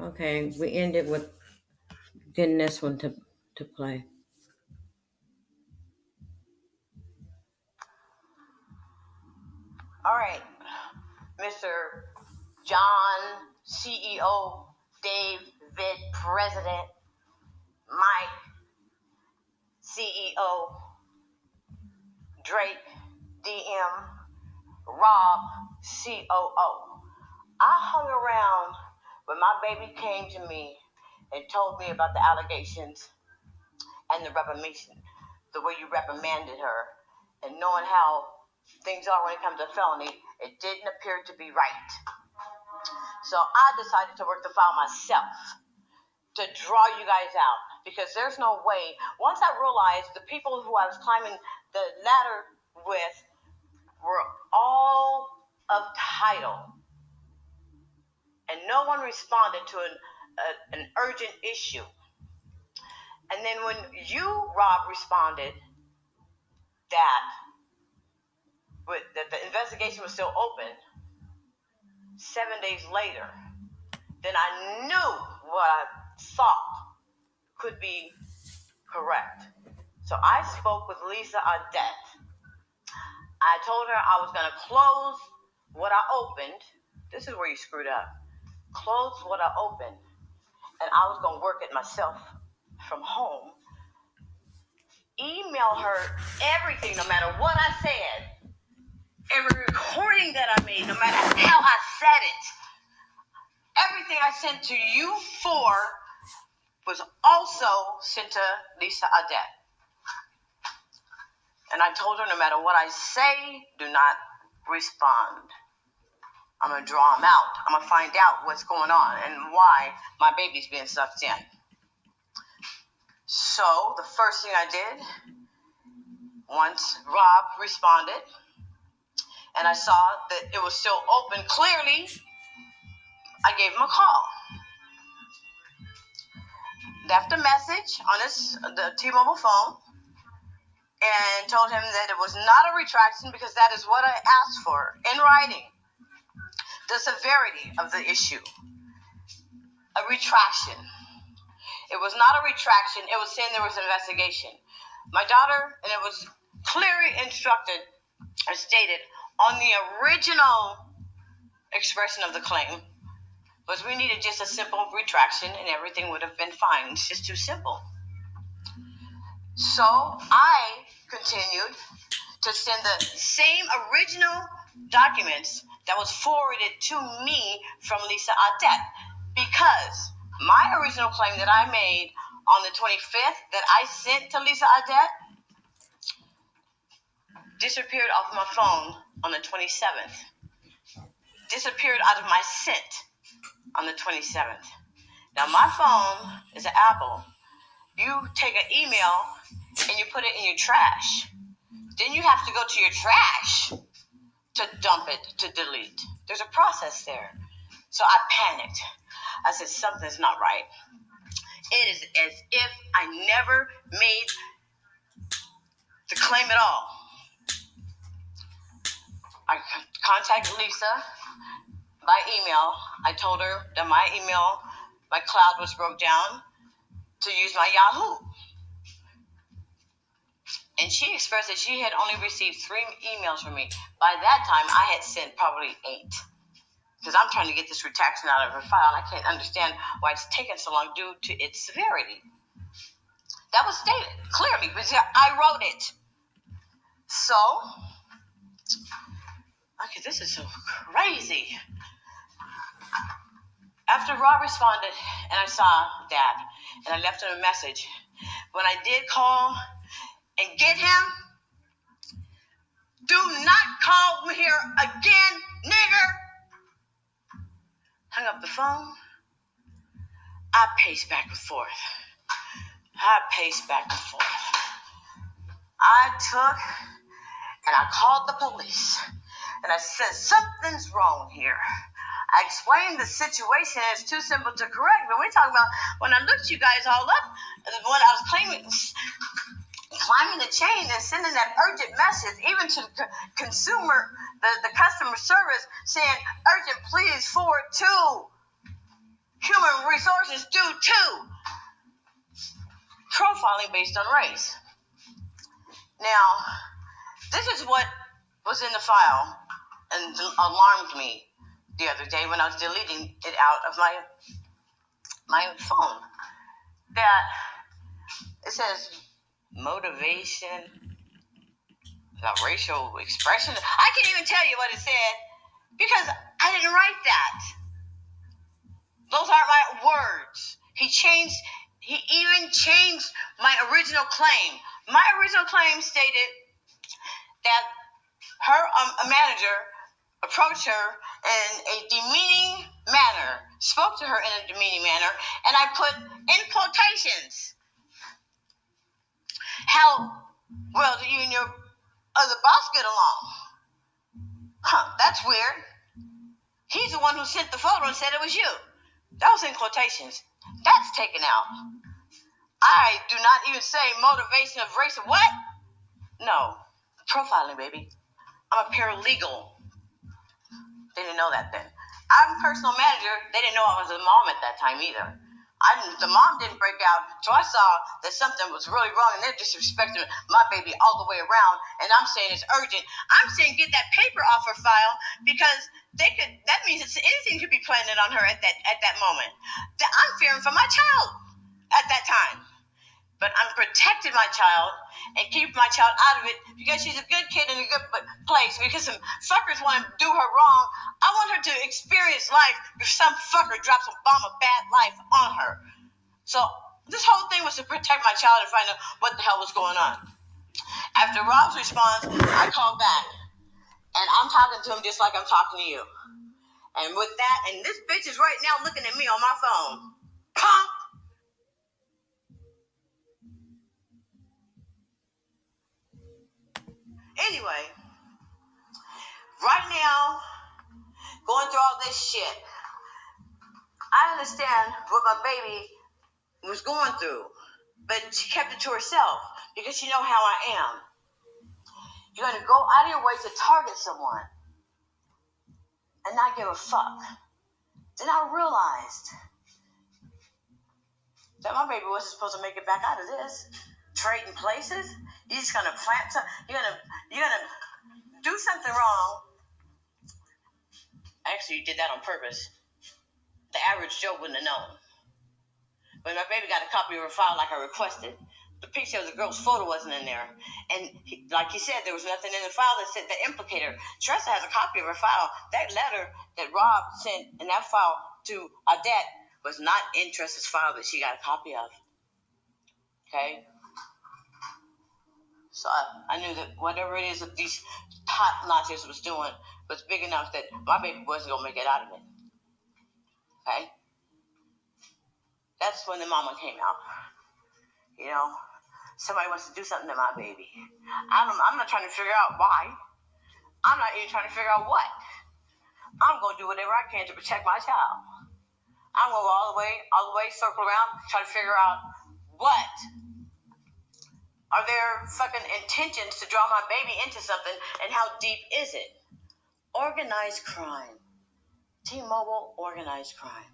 Okay, we ended with getting this one to play. All right, Mr. John, CEO, David, President, Mike, CEO, Drake, DM, Rob, COO. I hung around when my baby came to me and told me about the allegations and the reprimand, the way you reprimanded her, and knowing how things are when it comes to felony, it didn't appear to be right. So I decided to work the file myself to draw you guys out because there's no way. Once I realized the people who I was climbing the ladder with were all of title, and no one responded to an urgent issue. And then when you, Rob, responded that that the investigation was still open 7 days later, then I knew what I thought could be correct. So I spoke with Lisa Audette. I told her I was going to close what I opened. This is where you screwed up. Close what I opened. And I was going to work it myself from home. Email her everything, no matter what I said. Every recording that I made, no matter how I said it. Everything I sent to you for was also sent to Lisa Audette. And I told her no matter what I say, do not respond. I'm going to draw them out. I'm going to find out what's going on and why my baby's being sucked in. So the first thing I did, once Rob responded, and I saw that it was still open clearly, I gave him a call. Left a message on the T-Mobile phone and told him that it was not a retraction because that is what I asked for in writing. The severity of the issue. A retraction. It was not a retraction. It was saying there was an investigation. My daughter, and it was clearly instructed or stated on the original expression of the claim, was we needed just a simple retraction and everything would have been fine. It's just too simple. So I continued to send the same original documents that was forwarded to me from Lisa Audette because my original claim that I made on the 25th that I sent to Lisa Audette disappeared off my phone on the 27th. Disappeared out of my sent on the 27th. Now my phone is an Apple. You take an email and you put it in your trash. Then you have to go to your trash to dump it, to delete. There's a process there. So I panicked. I said, something's not right. It is as if I never made the claim at all. I contacted Lisa by email. I told her that my cloud was broke down to use my Yahoo. And she expressed that she had only received 3 emails from me. By that time, I had sent probably 8. Because I'm trying to get this retraction out of her file, and I can't understand why it's taken so long due to its severity. That was stated clearly, because I wrote it. So, okay, this is so crazy. After Rob responded, and I saw that, and I left him a message, when I did call and get him, do not call me here again, nigger. Hung up the phone. I paced back and forth. I took and I called the police. And I said, something's wrong here. I explained the situation. It's too simple to correct. But we're talking about when I looked you guys all up, when I was climbing the chain and sending that urgent message, even to the consumer, the customer service, saying, urgent, please forward to Human resources due to profiling based on race. Now, this is what was in the file and alarmed me the other day when I was deleting it out of my phone. That it says motivation, racial expression. I can't even tell you what it said because I didn't write that. Those aren't my words. He even changed my original claim. My original claim stated that her manager approached her in a demeaning manner, spoke to her in a demeaning manner, and I put in quotations, how well do you and your other boss get along? That's weird. He's the one who sent the photo and said it was you. That was in quotations. That's taken out. I do not even say motivation of race. What? No. Profiling, baby. I'm a paralegal. They didn't know that then. I'm a personal manager. They didn't know I was a mom at that time either. The mom didn't break out, so I saw that something was really wrong, and they're disrespecting my baby all the way around, and I'm saying it's urgent. I'm saying get that paper off her file, because that means anything could be planted on her at that moment. I'm fearing for my child at that time. But I'm protecting my child and keep my child out of it because she's a good kid in a good place. Because some fuckers want to do her wrong, I want her to experience life if some fucker drops a bomb of bad life on her. So this whole thing was to protect my child and find out what the hell was going on. After Rob's response, I called back. And I'm talking to him just like I'm talking to you. And with that, and this bitch is right now looking at me on my phone. Punk! Anyway, right now, going through all this shit, I understand what my baby was going through, but she kept it to herself because she know how I am. You're going to go out of your way to target someone and not give a fuck. Then I realized that my baby wasn't supposed to make it back out of this. Trading places? You're just going to plant something? You're going to do something wrong. Actually, you did that on purpose. The average Joe wouldn't have known. When my baby got a copy of her file like I requested, the picture of the girl's photo wasn't in there. And like he said, there was nothing in the file that implicated her. Tressa has a copy of her file. That letter that Rob sent in that file to Odette was not in Tressa's file that she got a copy of. Okay? So I knew that whatever it is that these top notches was doing was big enough that my baby wasn't going to make it out of it. Okay? That's when the mama came out. You know, somebody wants to do something to my baby. I'm not trying to figure out why. I'm not even trying to figure out what. I'm going to do whatever I can to protect my child. I'm going to go all the way, circle around, try to figure out what are their fucking intentions to draw my baby into something, and how deep is it? Organized crime. T-Mobile organized crime.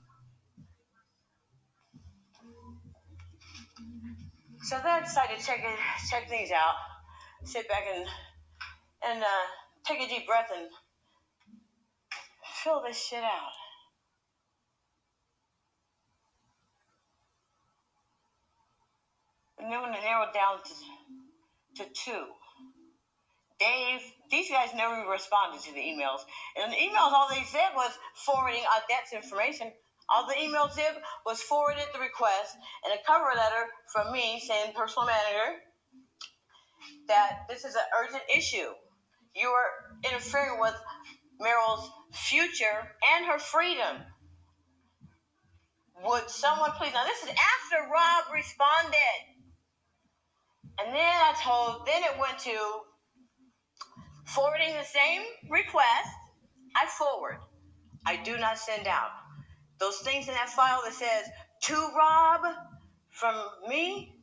So then I decided to check things out, sit back and take a deep breath and fill this shit out. And then when I narrowed down to two, Dave, these guys never responded to the emails. And the emails, all they said was forwarding Odette's information. All the emails did was forwarded the request and a cover letter from me saying, personal manager, that this is an urgent issue. You are interfering with Meryl's future and her freedom. Would someone please? Now, this is after Rob responded. And then it went to forwarding the same request. I forward. I do not send out. Those things in that file that says, to Rob from me,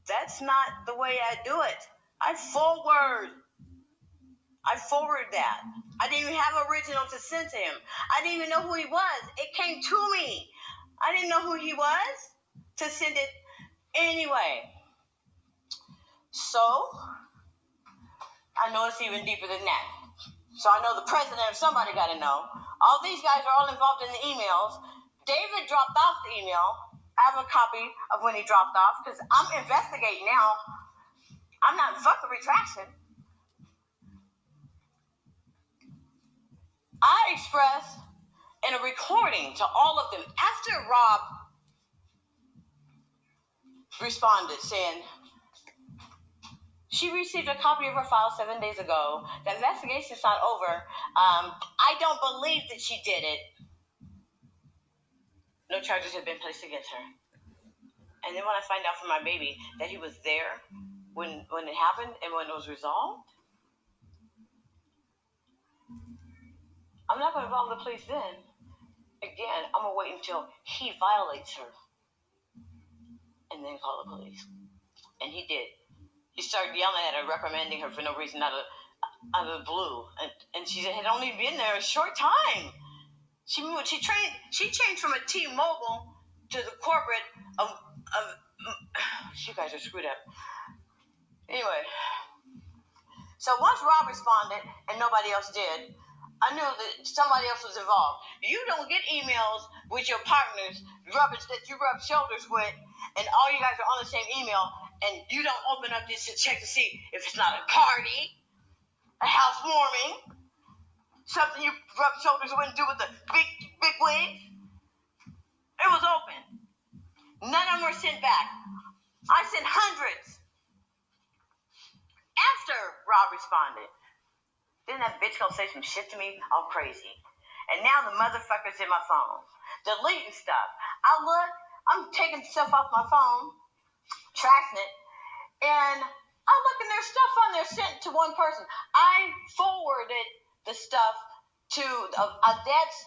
that's not the way I do it. I forward that. I didn't even have original to send to him. I didn't even know who he was. It came to me. I didn't know who he was to send it anyway. So, I know it's even deeper than that. So I know the president or somebody got to know. All these guys are all involved in the emails. David dropped off the email. I have a copy of when he dropped off because I'm investigating now. I'm not fuck the retraction. I expressed in a recording to all of them after Rob responded saying she received a copy of her file 7 days ago. The investigation's not over. I don't believe that she did it. No charges have been placed against her. And then when I find out from my baby that he was there when it happened and when it was resolved, I'm not going to involve the police then. Again, I'm going to wait until he violates her and then call the police. And he did. He started yelling at her, reprimanding her for no reason out of the blue. And she had only been there a short time. She changed from a T-Mobile to the corporate of you guys are screwed up. Anyway, so once Rob responded and nobody else did, I knew that somebody else was involved. You don't get emails with your partners, rubbish that you rub shoulders with, and all you guys are on the same email, and you don't open up this to check to see if it's not a party, a housewarming, something you rub shoulders with and do with the big wigs. It was open. None of them were sent back. I sent hundreds after Rob responded. Then that bitch gonna say some shit to me all crazy. And now the motherfucker's in my phone, deleting stuff. I'm taking stuff off my phone, trashing it, and I look and there's stuff on there sent to one person. I forwarded the stuff to Odette's,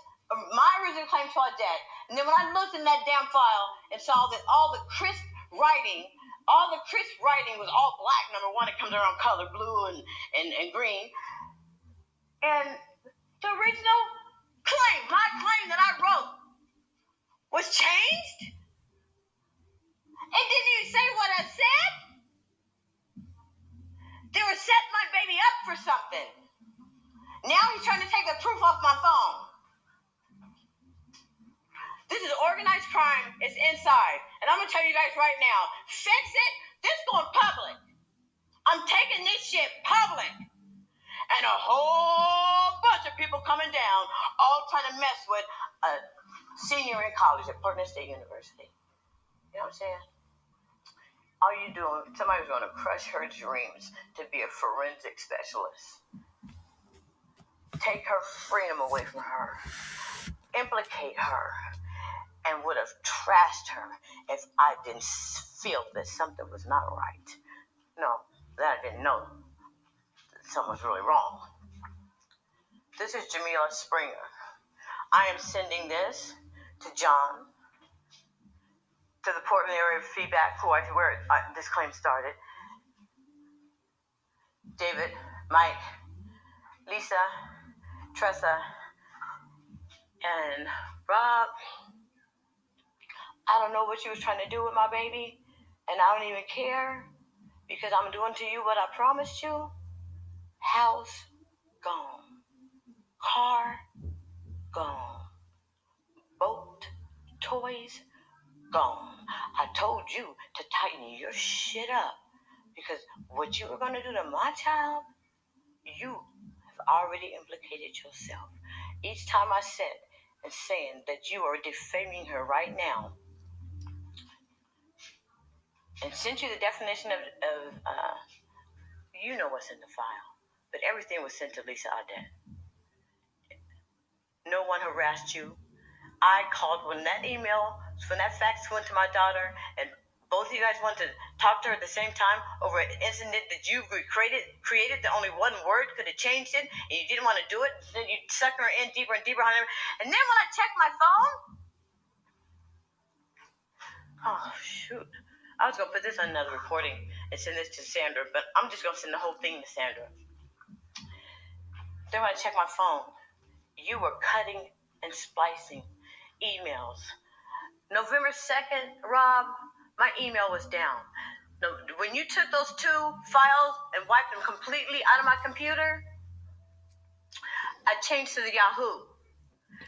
my original claim to Odette. And then when I looked in that damn file and saw that all the crisp writing was all black, number one, it comes around color, blue and green. And the original claim, my claim that I wrote, was changed? It didn't even say what I said? They were setting my baby up for something. Now he's trying to take the proof off my phone. This is organized crime. It's inside. And I'm going to tell you guys right now, fix it. This is going public. I'm taking this shit public. And a whole bunch of people coming down, all trying to mess with a senior in college at Portland State University. You know what I'm saying? All you doing, somebody's going to crush her dreams to be a forensic specialist. Take her freedom away from her. Implicate her. And would have trashed her if I didn't feel that something was not right. No, that I didn't know that something was really wrong. This is Jamila Springer. I am sending this to John, to the Portland area feedback where this claim started. David, Mike, Lisa, Tressa, and Rob. I don't know what you was trying to do with my baby, and I don't even care, because I'm doing to you what I promised you. House gone. Car gone. Boat, toys gone. I told you to tighten your shit up, because what you were going to do to my child, you have already implicated yourself. Each time I said and saying that you are defaming her right now, and sent you the definition of you know what's in the file, but everything was sent to Lisa Odette. No one harassed you. I called when that fax went to my daughter, and both of you guys wanted to talk to her at the same time over an incident that you created that only one word could have changed it, and you didn't want to do it, then you sucked her in deeper and deeper. And then when I checked my phone, oh, shoot. I was going to put this on another recording and send this to Sandra, but I'm just going to send the whole thing to Sandra. Then when I checked my phone, you were cutting and splicing emails November 2nd, Rob, my email was down. When you took those 2 files and wiped them completely out of my computer, I changed to the Yahoo.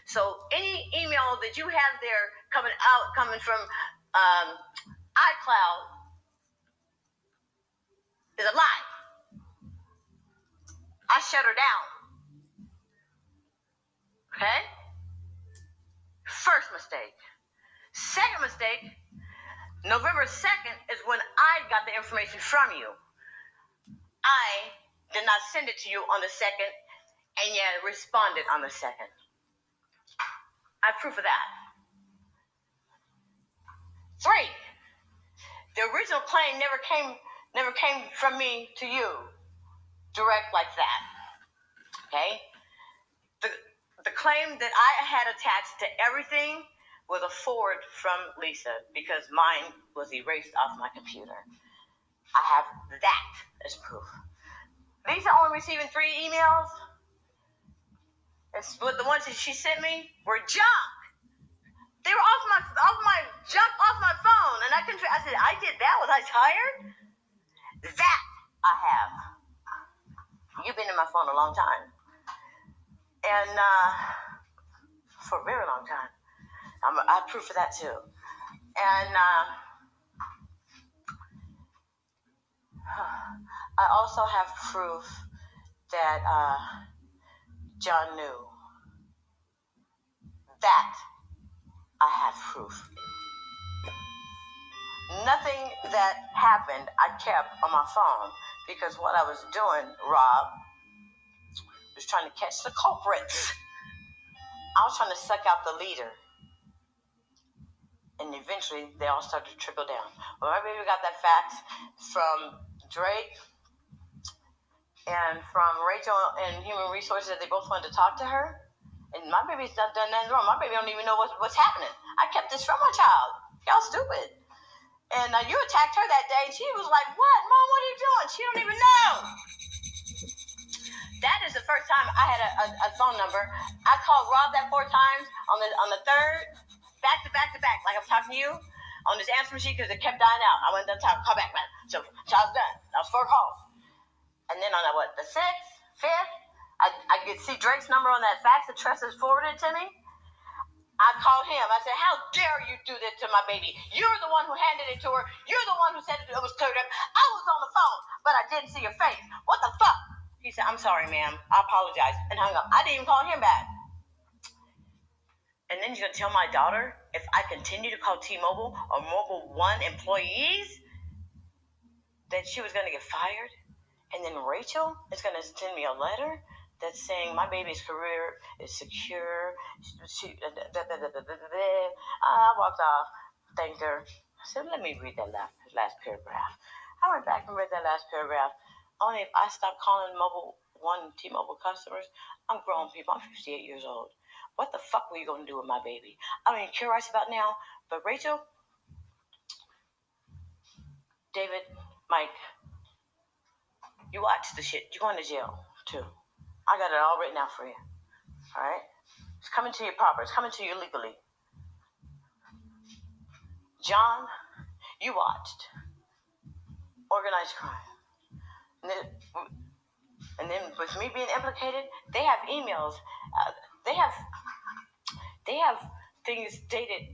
So any email that you have there coming from iCloud is a lie. I shut her down. Okay? First mistake. Second mistake, November 2nd is when I got the information from you. I did not send it to you on the 2nd, and yet responded on the 2nd. I have proof of that. 3, the original claim never came from me to you direct like that. Okay? The claim that I had attached to everything was a forward from Lisa because mine was erased off my computer. I have that as proof. Lisa only receiving 3 emails, but the ones that she sent me were junk. They were off my phone, and I said, I did that. Was I tired? That I have. You've been in my phone a long time, and for a very long time. I have proof of that too, and I also have proof that John knew. That I have proof. Nothing that happened I kept on my phone because what I was doing, Rob, was trying to catch the culprits. I was trying to suck out the leader. And eventually they all started to trickle down. Well, my baby got that fax from Drake and from Rachel in Human Resources that they both wanted to talk to her. And my baby's not done nothing wrong. My baby don't even know what's happening. I kept this from my child. Y'all stupid. And you attacked her that day, and she was like, what? Mom, what are you doing? She don't even know. That is the first time I had a phone number. I called Rob that 4 times on the 3rd, back to back, like I'm talking to you, on this answer machine because it kept dying out. I went done time, call back, man. So I was done. That was 4 calls. And then on the 6th, 5th, I could see Drake's number on that fax that Tressa's forwarded to me. I called him. I said, how dare you do this to my baby? You're the one who handed it to her. You're the one who said it was cleared up. I was on the phone, but I didn't see your face. What the fuck? He said, I'm sorry, ma'am. I apologize. And hung up. I didn't even call him back. And then you're going to tell my daughter if I continue to call T-Mobile or Mobile One employees that she was going to get fired? And then Rachel is going to send me a letter that's saying my baby's career is secure. I walked off, thanked her. I said, let me read that last paragraph. I went back and read that last paragraph. Only if I stop calling Mobile One T-Mobile customers, I'm grown people. I'm 58 years old. What the fuck were you going to do with my baby? I don't even care right about now. But Rachel, David, Mike, you watch the shit. You're going to jail, too. I got it all written out for you. All right? It's coming to you proper. It's coming to you legally. John, you watched organized crime. And then with me being implicated, they have emails. They have things dated.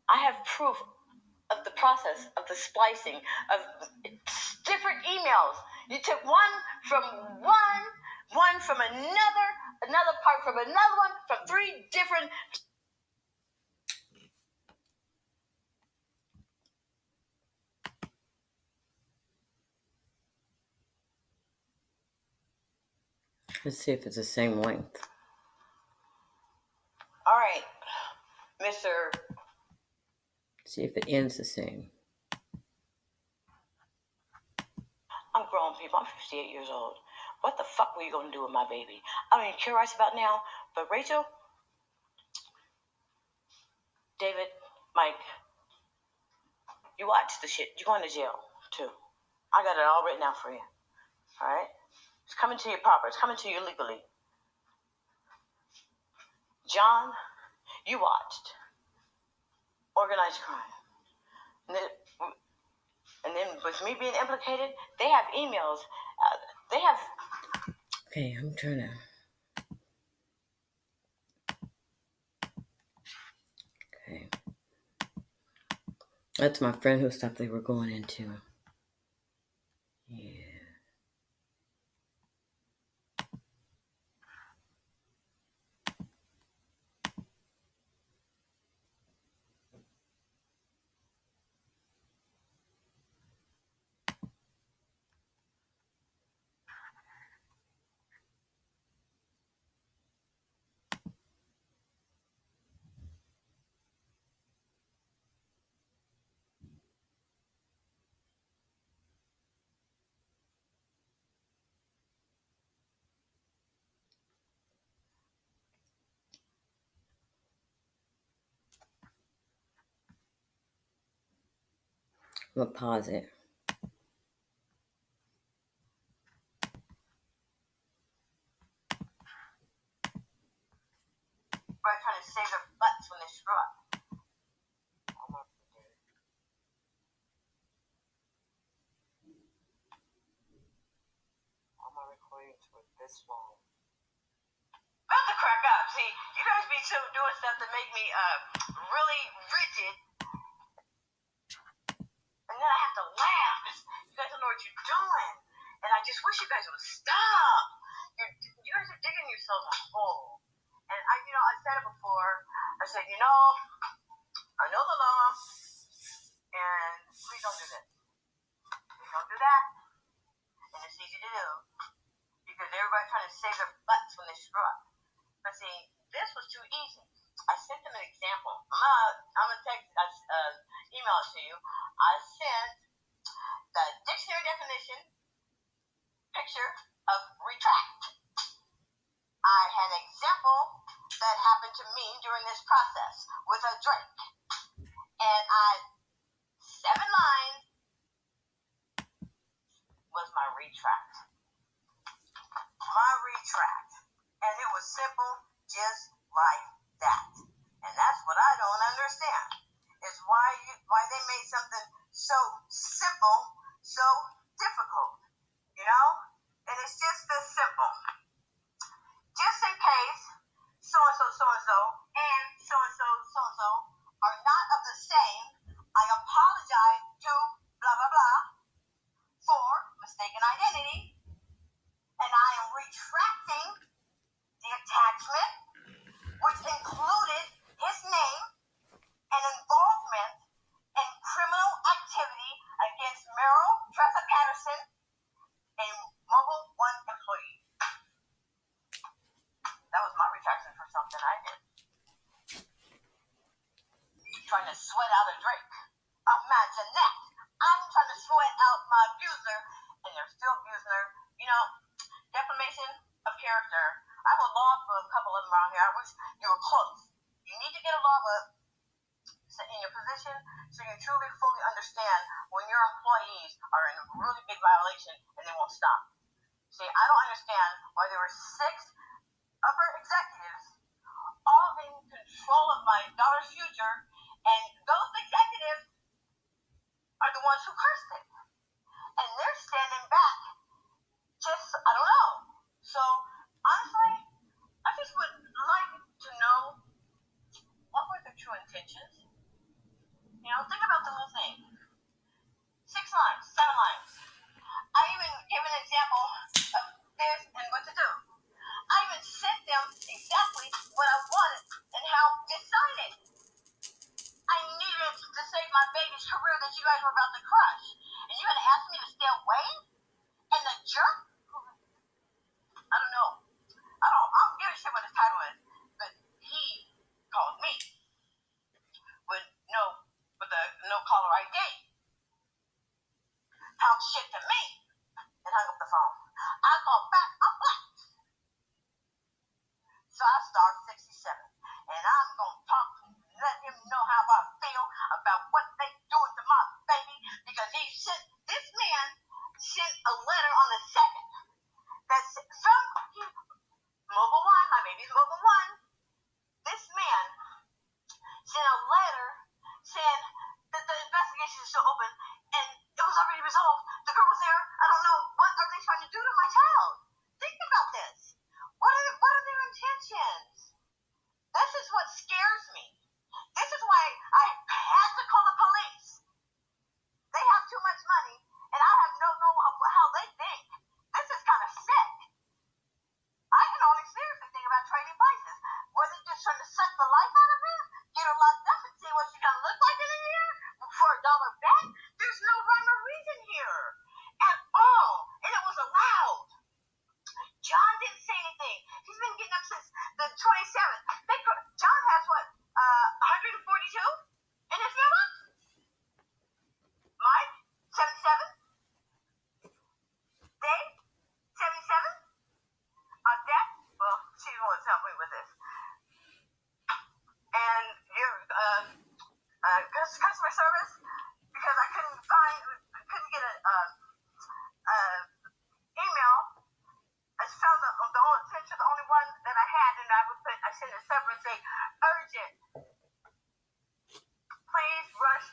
I have proof of the process of the splicing of different emails. You took one from another part from another one, from 3 different. Let's see if it's the same length. All right, Mr. See if it ends the same. I'm grown people. I'm 58 years old. What the fuck were you going to do with my baby? I don't even care right about now. But Rachel, David, Mike, you watch the shit. You're going to jail, too. I got it all written out for you. All right? It's coming to you proper. It's coming to you legally. John, you watched organized crime. And then with me being implicated, they have emails. They have. Okay, I'm trying to. Okay. That's my friend whose stuff they were going into. Yeah. I'm gonna pause it. Right, trying to save their butts when they screw up. All my recordings were this long. About to crack up. See, you guys be doing stuff that make me really rigid, and then I have to laugh because you guys don't know what you're doing, and I just wish you guys would stop. You guys are digging yourselves a hole. And I said it before. I said, I know the law, and please don't do this. Please don't do that. And it's easy to do because everybody's trying to save their butts when they screw up. But see, this was too easy. I sent them an example. I'm gonna email it to you. I sent the dictionary definition picture of retract. I had an example that happened to me during this process with a drink. And 7 lines was my retract. And it was simple, just like that. And that's what I don't understand, is why they made something so simple, so difficult, And it's just this simple. Just in case so-and-so, so-and-so, and so-and-so, so-and-so are not of the same, I apologize to blah, blah, blah for mistaken identity, and I am retracting the attachment, which included his name and involvement in criminal activity against Merrill Tressa Patterson, a Mobile One employee. That was my retraction for something I did. Trying to sweat out a drink. Imagine that. I'm trying to sweat out my abuser, and they're still abusing her. Defamation of character. I have a law for a couple of them around here. I wish you were close. You need to get a law book in your position so you truly fully understand when your employees are in a really big violation and they won't stop. See, I don't understand why there were 6 upper executives all in control of my daughter's future, and those executives are the ones who cursed it. And they're standing back just, I don't know. So, honestly, I just would like to know what were their true intentions. Think about the whole thing. 6 lines, 7 lines. I even gave an example of this and what to do. I even sent them exactly what I wanted and how decided I needed to save my baby's career that you guys were about to crush. And you're going to ask me to stay away? And the jerk? I don't know. I don't give a shit what his title is. But he called me with no caller ID. Talk shit to me and hung up the phone. I called back, I'm black. So I star 67. And I'm going to talk to him, let him know how I feel about what they doing to my baby, because he's rush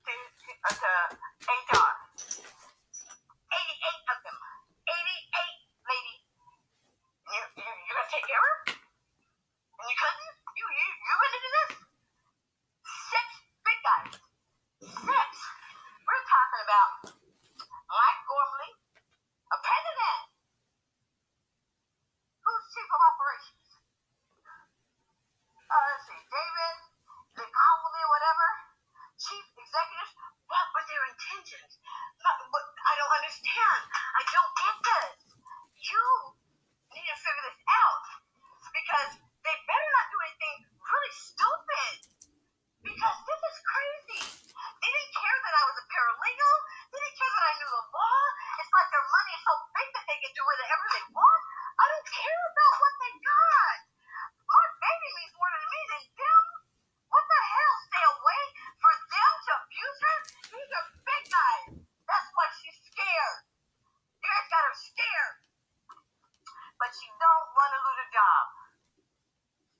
to HR. 88 of them. 88, lady. You're gonna take care of her? And you couldn't? You gonna do this? 6 big guys. 6. We're talking about Mike Gormley, a president. Who's chief of operations? Let's see, David, Lee whatever. Chief executives. What were their intentions? I don't understand. I don't get this. You need to figure this out. Because they better not do anything really stupid. Because this is crazy. They didn't care that I was a paralegal. They didn't care that I knew the law. It's like their money is so big that they can do whatever they want. I don't care about what they got. My baby means more to me than them. What the hell? Stay away for them to abuse her? These are big guys. That's why she's scared. You guys got her scared. But she don't want to lose a job.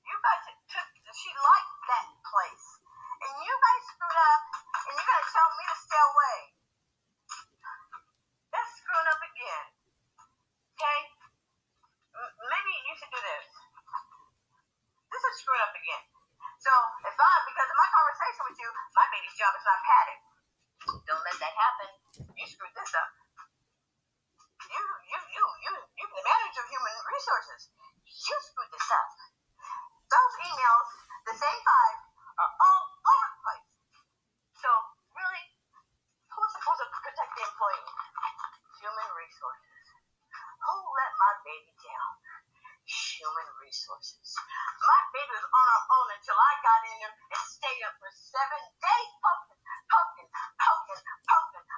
You guys she liked that place. And you guys screwed up, and you're going to tell me to stay away. That's screwing up again. Okay? Maybe you should do this. This is screwing up again. So, because of my conversation with you, my baby's job is not padded. Don't let that happen. You screwed this up. You're the manager of human resources. You screwed this up. Those emails, the same 5, are all over the place. So, really, who's supposed to protect the employee? Human resources. Who let my baby down? Human resources. My baby was on her own until I got in there and stayed up for 7 days poking.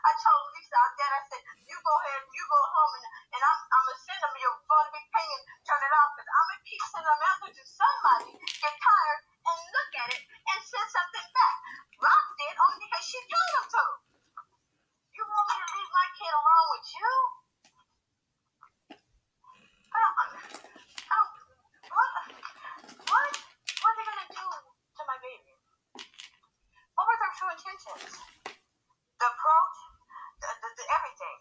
I told Lisa out there, I said, you go ahead, you go home, and I'm going to send them your phone, big thing, and turn it off, because I'm going to keep sending them out there to somebody, get tired, and look at it, and send something back. Rob did, only because she told him to. You want me to leave my kid alone with you? What are they going to do to my baby? What were their true intentions? The approach, the everything.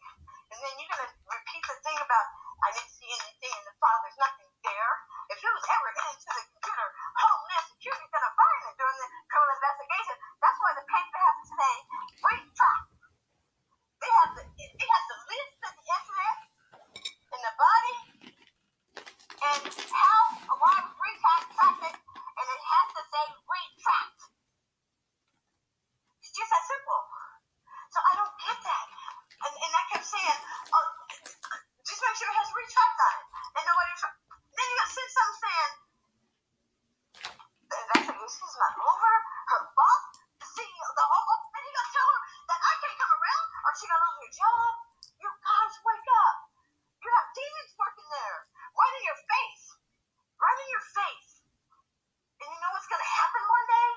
And then you're going to repeat the thing about, I didn't see anything in the file, there's nothing there. If it was ever into the computer, Homeland Security is going to find it during the criminal investigation. That's why the paper has to say, retract. It has to list the incident in the body and how a lot of retracted, and it has to say retract. It's just that simple. So I don't get that. And I kept saying, oh, just make sure it has retract on it. And nobody, then you got to send something saying, the investigation is not over. Her boss, the CEO, then you got to tell her that I can't come around or she got to lose her job. You guys, wake up. You have demons working there. Right in your face. Right in your face. And you know what's going to happen one day?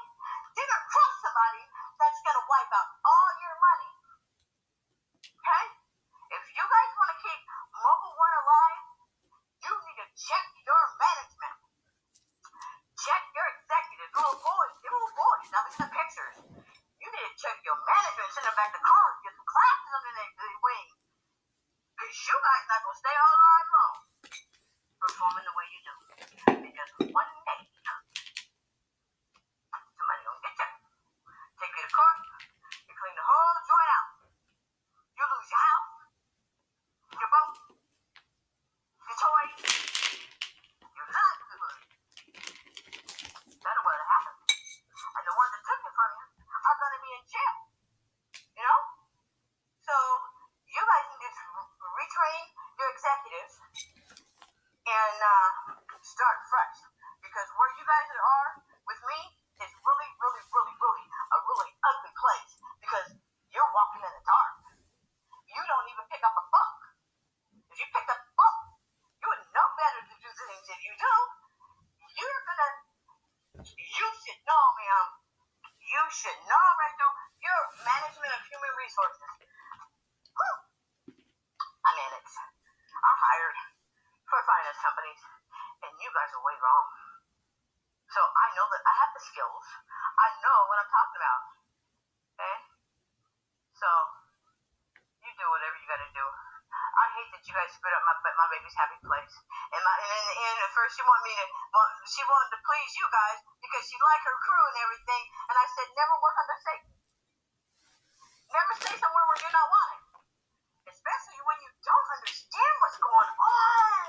They're going to cross somebody that's going to wipe out all your money. Okay? If you guys want to keep Mobile One alive, you need to check your management. Check your executives, little boys. Now look at the pictures. You need to check your management, send them back to college, get some classes under their wing. Because you guys not going to stay all night long performing the way you do. Because one day, somebody going to get you. Take you to court, you clean the whole joint out. You lose your house, your boat, your toys, your livelihood. That's what will happen. And the ones that took it from you are going to be in jail. You know? So, you guys need to retrain your executives and start fresh. Because where you guys are with me is really, really, really, really a really ugly place. Because you're walking in the dark. You don't even pick up a book. If you picked up a book, you would know better to do things that you do. You should know, ma'am. You should know, Rachel. You're management of human resources. Whew. I manage. I'm hired for finance companies, and you guys are way wrong. So I know that I have the skills. I know what I'm talking about. my baby's happy place. And in the end, at first she wanted to please you guys because she liked her crew and everything. And I said, never work under Satan. Never stay somewhere where you're not wanted. Especially when you don't understand what's going on.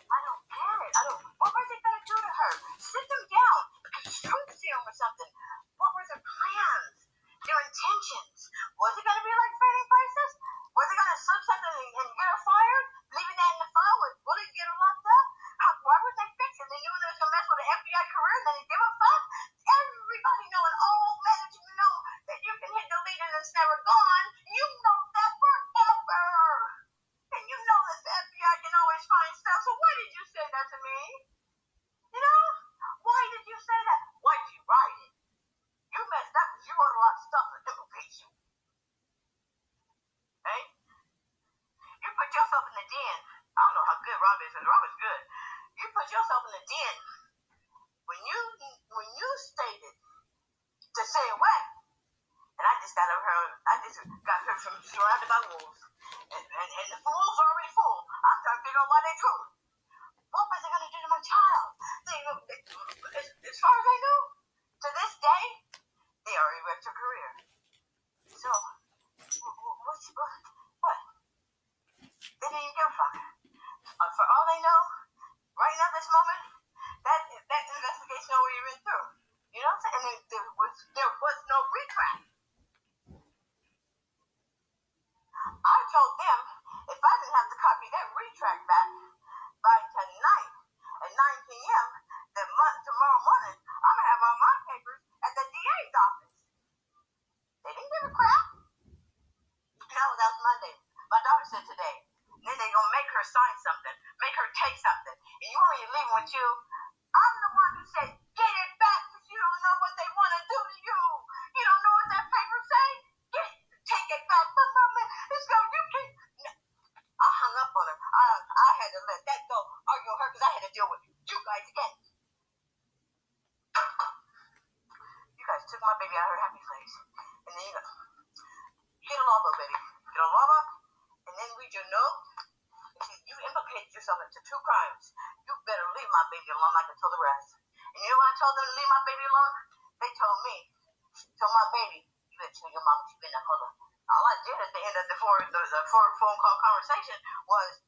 I don't get it. What were they going to do to her? Sit them down. Truth serum or something. What were their plans? Their intentions? Was it going to be like Trading Places? Was it going to slip something and get her fired? Leaving that in the file with bullet, get her locked up? Why would they fix it? They knew they was going to mess with an FBI career and they didn't give a fuck? Everybody knowing, all management know that you can hit delete and it's never gone. You know that forever. And you know that the FBI can always find stuff. So why did you say that to me? You know? Why did you say that? Why did you write it? You messed up because you wrote a lot of stuff that implicates you. Hey? You put yourself in the den. I don't know how good Rob is, because Rob is good. You put yourself in the den when you stated to stay away. And I just got her from surrounded by wolves. And the wolves are already full. I'm trying to figure out why they drew. What was they going to do to my child? As far as I know, to this day, they already wrecked her career. So, what? They didn't even give a fuck. For all they know, right now, this moment, that investigation already went through. You know what I'm saying? And there was no retract. I told them if I didn't have to copy that retract back by tonight at 9 p.m., then tomorrow morning, I'm going to have all my papers at the DA's office. They didn't give a crap. No, that was Monday. My daughter said today. And then they're going to make her sign something, make her take something. And you want me to leave with you? I'm the one who said, get it back because you don't know what they want to do to you. You don't know what that paper say? Take it back. But let's go. You can't. I hung up on her. I had to let that go. Argue with her because I had to deal with you guys again. You guys took my baby out of her happy place. And then get a law book, baby. Get a law book. And then read your note. You implicated yourself into 2 crimes. You better leave my baby alone like I told the rest. And you know what I told them to leave my baby alone? They told me, tell my baby, you better tell your mama she's been a mother. All I did at the end of the phone call conversation was,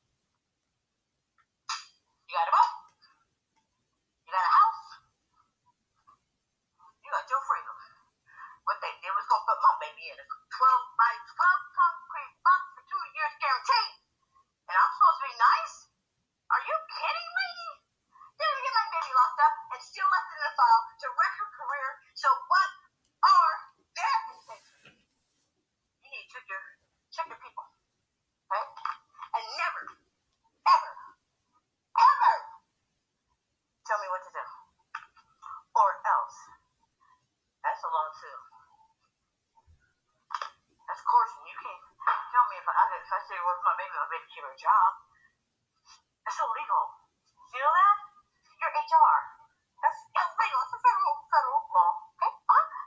you got a boat, you got a house, you got your freedom. What they did was go put my baby in a 12-by-12 concrete box for 2 years guaranteed. And I'm supposed to be nice? Are you kidding me? They're gonna get my baby locked up and still left it in the file to wreck her career. So what are their intentions? You need to check your people. Okay? And never, ever, ever tell me what to do. Or else. That's a lawsuit. That's coercion. You can't tell me if I say well, my baby keep her job. That's illegal. You know that? You're HR. That's illegal. It's a federal law. Okay?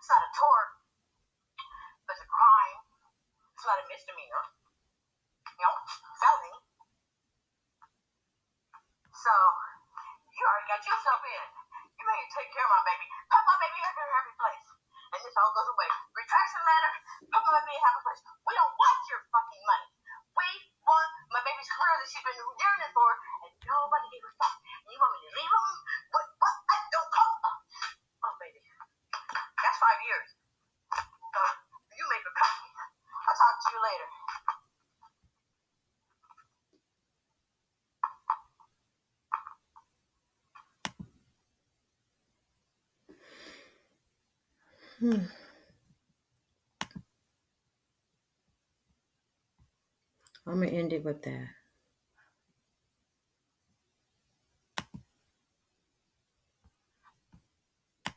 It's not a tort. But it's a crime. It's not a misdemeanor. You know, felony. So, you already got yourself in. You may take care of my baby. Put my baby back in her happy place. And this all goes away. Retraction letter. Put my baby in a happy place. We don't want your fucking money. We want my baby's career that she's been yearning for, and nobody gave a fuck. And you want me to leave him? What? I don't call. Oh, baby. That's 5 years. So, you make a copy. I'll talk to you later. I'm going to end it with that.